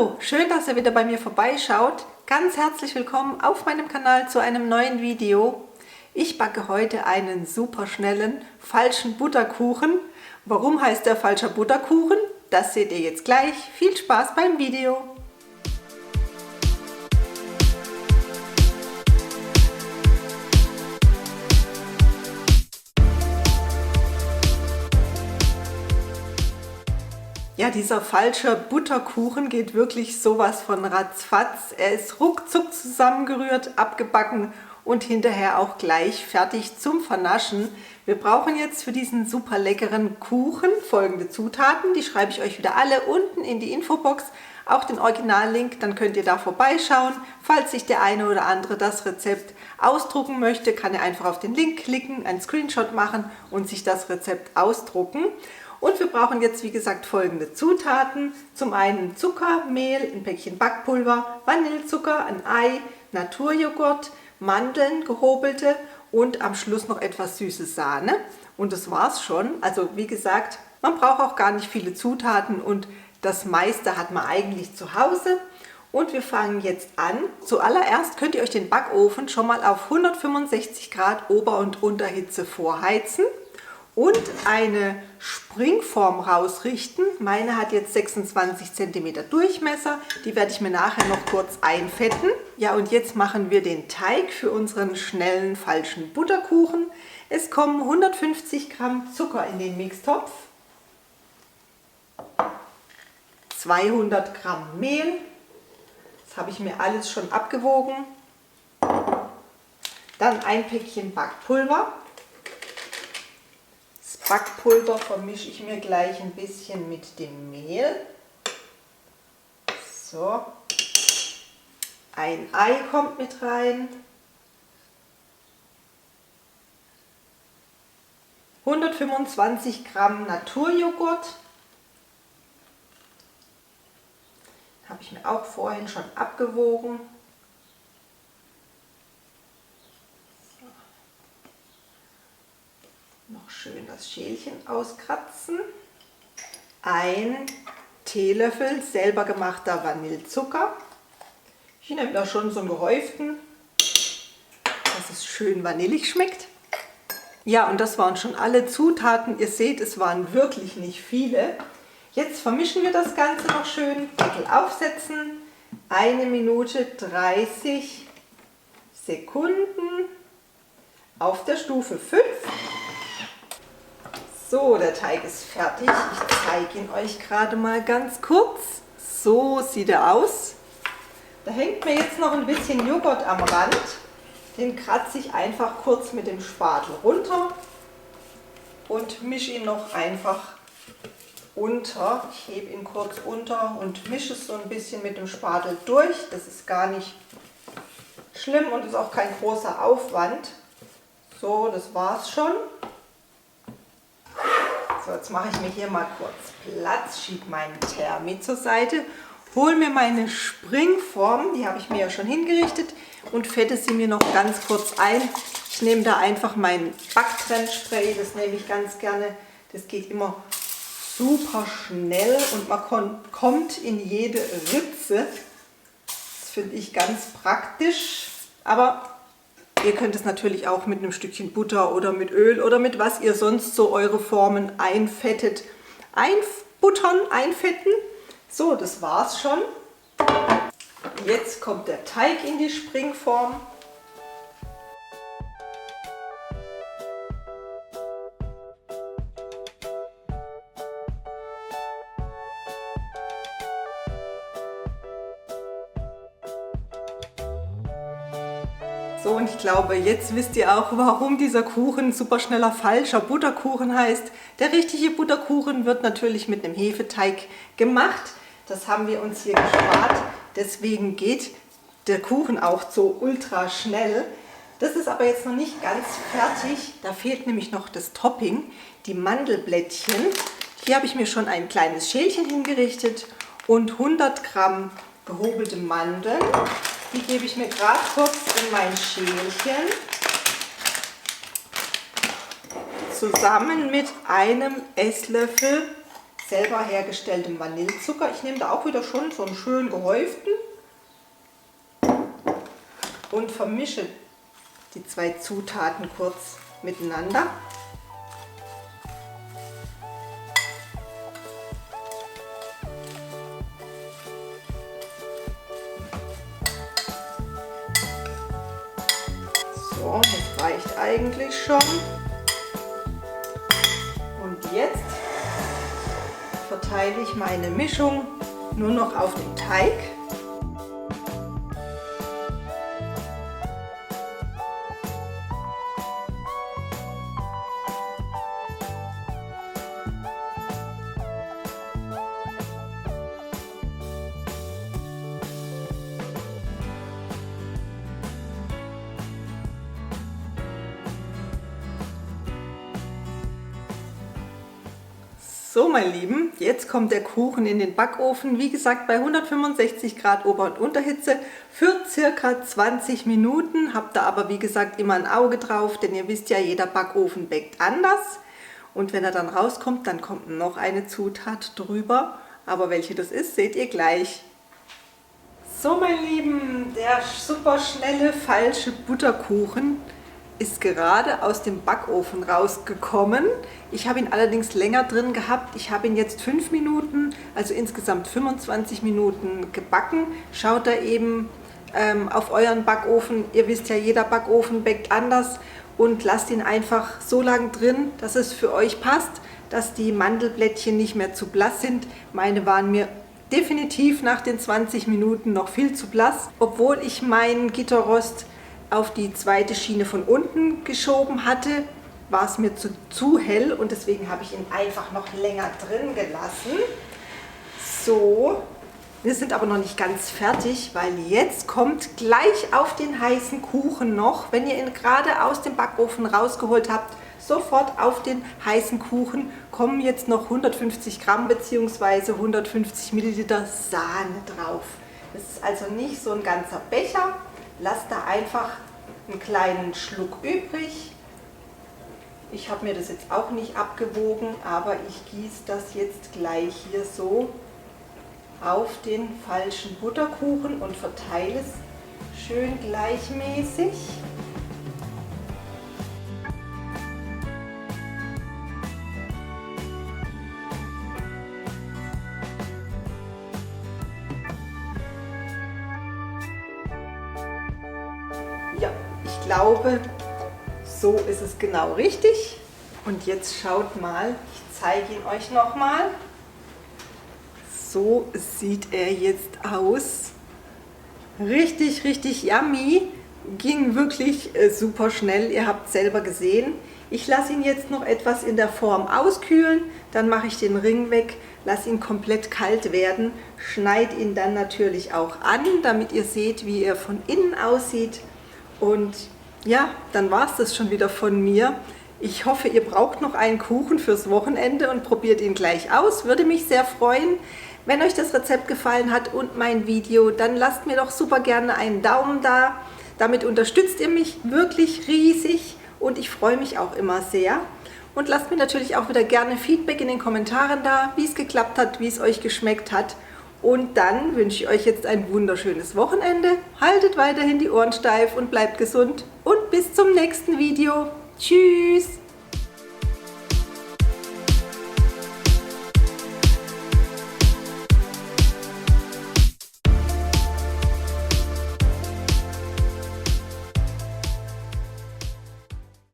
Hallo, schön, dass ihr wieder bei mir vorbeischaut. Ganz herzlich willkommen auf meinem Kanal zu einem neuen Video. Ich backe heute einen super schnellen, falschen Butterkuchen. Warum heißt der falscher Butterkuchen? Das seht ihr jetzt gleich. Viel Spaß beim Video! Ja, dieser falsche Butterkuchen geht wirklich sowas von ratzfatz. Er ist ruckzuck zusammengerührt, abgebacken und hinterher auch gleich fertig zum Vernaschen. Wir brauchen jetzt für diesen super leckeren Kuchen folgende Zutaten. Die schreibe ich euch wieder alle unten in die Infobox. Auch den Originallink, dann könnt ihr da vorbeischauen. Falls sich der eine oder andere das Rezept ausdrucken möchte, kann er einfach auf den Link klicken, einen Screenshot machen und sich das Rezept ausdrucken. Und wir brauchen jetzt, wie gesagt, folgende Zutaten. Zum einen Zucker, Mehl, ein Päckchen Backpulver, Vanillezucker, ein Ei, Naturjoghurt, Mandeln, gehobelte und am Schluss noch etwas süße Sahne. Und das war's schon. Also wie gesagt, man braucht auch gar nicht viele Zutaten und das meiste hat man eigentlich zu Hause. Und wir fangen jetzt an. Zuallererst könnt ihr euch den Backofen schon mal auf 165 Grad Ober- und Unterhitze vorheizen. Und eine Springform rausrichten. Meine hat jetzt 26 cm Durchmesser. Die werde ich mir nachher noch kurz einfetten. Ja, und jetzt machen wir den Teig für unseren schnellen falschen Butterkuchen. Es kommen 150 Gramm Zucker in den Mixtopf, 200 Gramm Mehl. Das habe ich mir alles schon abgewogen. Dann ein Päckchen Backpulver. Backpulver vermische ich mir gleich ein bisschen mit dem Mehl. So, ein Ei kommt mit rein. 125 Gramm Naturjoghurt. Habe ich mir auch vorhin schon abgewogen. Noch schön das Schälchen auskratzen. Ein Teelöffel selber gemachter Vanillezucker. Ich nehme da schon so einen gehäuften, dass es schön vanillig schmeckt. Ja, und das waren schon alle Zutaten. Ihr seht, es waren wirklich nicht viele. Jetzt vermischen wir das Ganze noch schön. Deckel aufsetzen. 1 Minute 30 Sekunden auf der Stufe 5. So, der Teig ist fertig. Ich zeige ihn euch gerade mal ganz kurz. So sieht er aus. Da hängt mir jetzt noch ein bisschen Joghurt am Rand. Den kratze ich einfach kurz mit dem Spatel runter und mische ihn noch einfach unter. Ich hebe ihn kurz unter und mische es so ein bisschen mit dem Spatel durch. Das ist gar nicht schlimm und ist auch kein großer Aufwand. So, das war's schon. So, jetzt mache ich mir hier mal kurz Platz, schiebe meinen Thermi zur Seite, hole mir meine Springform, die habe ich mir ja schon hingerichtet und fette sie mir noch ganz kurz ein. Ich nehme da einfach mein Backtrennspray, das nehme ich ganz gerne. Das geht immer super schnell und man kommt in jede Ritze. Das finde ich ganz praktisch, aber ihr könnt es natürlich auch mit einem Stückchen Butter oder mit Öl oder mit was ihr sonst so eure Formen einfettet, einbuttern, einfetten. So, das war's schon. Jetzt kommt der Teig in die Springform. So, und ich glaube, jetzt wisst ihr auch, warum dieser Kuchen super schneller falscher Butterkuchen heißt. Der richtige Butterkuchen wird natürlich mit einem Hefeteig gemacht. Das haben wir uns hier gespart. Deswegen geht der Kuchen auch so ultra schnell. Das ist aber jetzt noch nicht ganz fertig. Da fehlt nämlich noch das Topping, die Mandelblättchen. Hier habe ich mir schon ein kleines Schälchen hingerichtet und 100 Gramm gehobelte Mandeln. Die gebe ich mir gerade kurz in mein Schälchen, zusammen mit einem Esslöffel selber hergestelltem Vanillezucker. Ich nehme da auch wieder schon so einen schön gehäuften und vermische die 2 Zutaten kurz miteinander. So, das reicht eigentlich schon. Und jetzt verteile ich meine Mischung nur noch auf den Teig. So, meine Lieben, jetzt kommt der Kuchen in den Backofen. Wie gesagt, bei 165 Grad Ober- und Unterhitze für circa 20 Minuten. Habt da aber, wie gesagt, immer ein Auge drauf, denn ihr wisst ja, jeder Backofen backt anders. Und wenn er dann rauskommt, dann kommt noch eine Zutat drüber. Aber welche das ist, seht ihr gleich. So, meine Lieben, der super schnelle falsche Butterkuchen ist gerade aus dem Backofen rausgekommen. Ich habe ihn allerdings länger drin gehabt. Ich habe ihn jetzt 5 Minuten, also insgesamt 25 Minuten gebacken. Schaut da eben auf euren Backofen. Ihr wisst ja, jeder Backofen backt anders. Und lasst ihn einfach so lang drin, dass es für euch passt, dass die Mandelblättchen nicht mehr zu blass sind. Meine waren mir definitiv nach den 20 Minuten noch viel zu blass, obwohl ich meinen Gitterrost auf die zweite Schiene von unten geschoben hatte, war es mir zu hell und deswegen habe ich ihn einfach noch länger drin gelassen. So, wir sind aber noch nicht ganz fertig, weil jetzt kommt gleich auf den heißen Kuchen noch, wenn ihr ihn gerade aus dem Backofen rausgeholt habt, sofort auf den heißen Kuchen kommen jetzt noch 150 Gramm bzw. 150 Milliliter Sahne drauf. Das ist also nicht so ein ganzer Becher. Lasst da einfach einen kleinen Schluck übrig. Ich habe mir das jetzt auch nicht abgewogen, aber ich gieße das jetzt gleich hier so auf den falschen Butterkuchen und verteile es schön gleichmäßig. Ja, ich glaube, so ist es genau richtig. Und jetzt schaut mal, ich zeige ihn euch nochmal. So sieht er jetzt aus. Richtig, richtig yummy. Ging wirklich super schnell. Ihr habt es selber gesehen. Ich lasse ihn jetzt noch etwas in der Form auskühlen. Dann mache ich den Ring weg, lasse ihn komplett kalt werden. Schneide ihn dann natürlich auch an, damit ihr seht, wie er von innen aussieht. Und ja, dann war es das schon wieder von mir. Ich hoffe, ihr braucht noch einen Kuchen fürs Wochenende und probiert ihn gleich aus. Würde mich sehr freuen. Wenn euch das Rezept gefallen hat und mein Video, dann lasst mir doch super gerne einen Daumen da. Damit unterstützt ihr mich wirklich riesig und ich freue mich auch immer sehr. Und lasst mir natürlich auch wieder gerne Feedback in den Kommentaren da, wie es geklappt hat, wie es euch geschmeckt hat. Und dann wünsche ich euch jetzt ein wunderschönes Wochenende. Haltet weiterhin die Ohren steif und bleibt gesund. Und bis zum nächsten Video. Tschüss!